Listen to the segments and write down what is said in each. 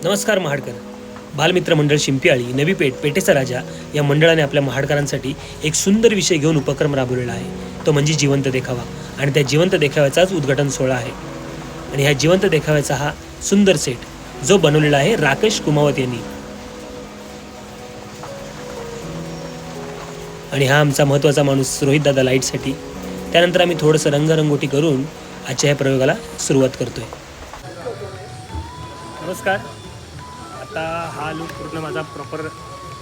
नमस्कार महाडकर. बालमित्र मंडळ शिंपियाळी, नवी पेठ, पेठेचा राजा या मंडळाने आपल्या महाडकरांसाठी एक सुंदर विषय घेऊन उपक्रम राबवलेला आहे. तो म्हणजे जिवंत देखावा. आणि त्या जिवंत देखाव्याचाच उद्घाटन सोहळा आहे. आणि ह्या जिवंत देखाव्याचा हा सुंदर सेट जो बनवलेला आहे राकेश कुमावत यांनी. आणि हा आमचा महत्त्वाचा माणूस रोहितदादा लाईटसाठी. त्यानंतर आम्ही थोडंसं रंगरंगोटी करून आजच्या ह्या प्रयोगाला सुरुवात करतोय. नमस्कार. आता हा लूक पूर्ण माझा प्रॉपर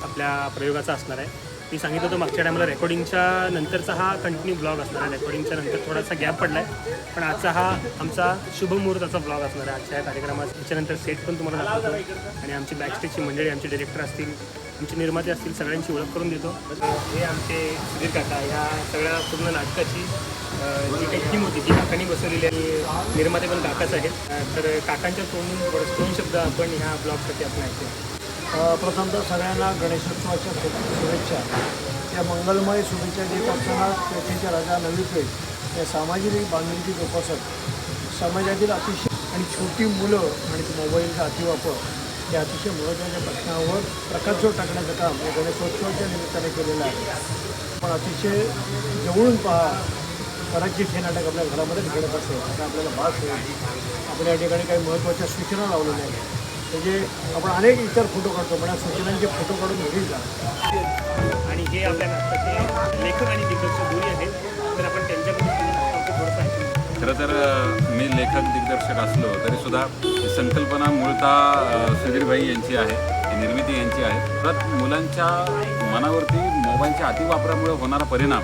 आपल्या प्रयोगाचा असणार आहे. मी सांगितलं होतं मागच्या टायमाला रेकॉर्डिंगच्या नंतरचा हा कंटिन्यू ब्लॉग असणार आहे. रेकॉर्डिंगच्या नंतर थोडासा गॅप पडला आहे, पण आजचा हा आमचा शुभमुहूर्ताचा ब्लॉग असणार आहे आजच्या या कार्यक्रमात. त्याच्यानंतर सेट पण तुम्हाला दाखवतो आणि आमची बॅकस्टेजची मंडळी, आमचे डिरेक्टर असतील, आमचे निर्माते असतील, सगळ्यांची ओळख करून देतो. हे आमचे सुधीर काका. ह्या सगळ्या पूर्ण नाटकाची जी काही थीम होती ती काकांनी बसवलेली आणि निर्माते पण काकाच आहेत. तर काकांच्या तोंडून दोन शब्द आपण ह्या ब्लॉगसाठी आपण ऐकतो. प्रथमतः सगळ्यांना गणेशोत्सवाच्या शुभेच्छा. या मंगलमय शुभेच्छा देत असताना पेठेच्या राजा नवी पेठ या सामाजिक बांधिलकी जोपासत समाजातील अतिशय आणि छोटी मुलं आणि मोबाईलचा अतिवापर या अतिशय महत्त्वाच्या प्रश्नावर प्रकाशझोत टाकण्याचं काम या गणेशोत्सवाच्या निमित्ताने केलेलं आहे. पण अतिशय जवळून पहा, कदाचित हे नाटक आपल्या घरामध्येच घडत असेल आता आपल्याला भास होईल. आपण या ठिकाणी काही महत्त्वाच्या सूचना लावलेल्या आहेत. म्हणजे आपण अनेक इतर फोटो काढतो, पण या सूचनांचे फोटो काढून घरी जा. आणि हे आपल्या नाटकाचे लेखक आणि दिग्दर्शक दोन्ही आहेत. तर आपण त्यांच्याकडून थोडंसं ऐकू. खरं तर मी लेखक दिग्दर्शक असलो तरीसुद्धा संकल्पना मूळतः सुधीरभाई यांची आहे, निर्मिती यांची आहे. तर मुलांच्या मनावरती मोबाईलच्या अतिवापरामुळे होणारा परिणाम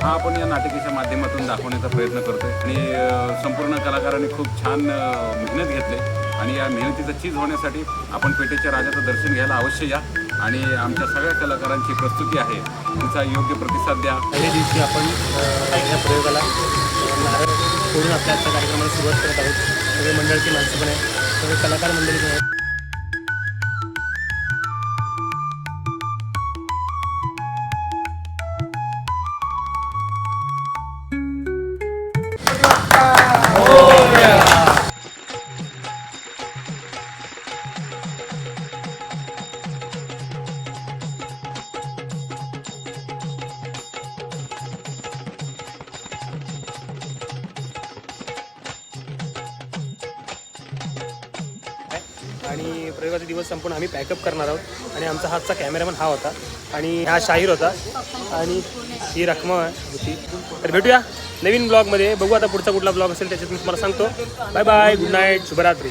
हा आपण या नाटिकेच्या माध्यमातून दाखवण्याचा प्रयत्न करतो आहे. आणि संपूर्ण कलाकारांनी खूप छान मेहनत घेतली आणि या मेहनतीचं चीज होण्यासाठी आपण पेठेच्या राजाचं दर्शन घ्यायला अवश्य या. आणि आमच्या सगळ्या कलाकारांची प्रस्तुती आहे, तिचा योग्य प्रतिसाद द्या. पहिल्या दिवशी आपण या प्रयोगाला नारळ फोडून आपल्या आजच्या कार्यक्रमाला सुरुवात करत आहोत. सगळे मंडळाची माणसं पण आहेत, सगळे कलाकार मंडळी पण आहेत. आणि प्रयोगाचा दिवस संपून आम्ही पॅकअप करणार आहोत. आणि आमचा हातचा कॅमेरामन हा होता आणि हा शाहीर होता आणि ही रखमा होती. तर भेटूया नवीन ब्लॉगमध्ये. बघू आता पुढचा कुठला ब्लॉग असेल त्याच्यात मी तुम्हाला सांगतो. बाय बाय, गुड नाईट, शुभरात्री.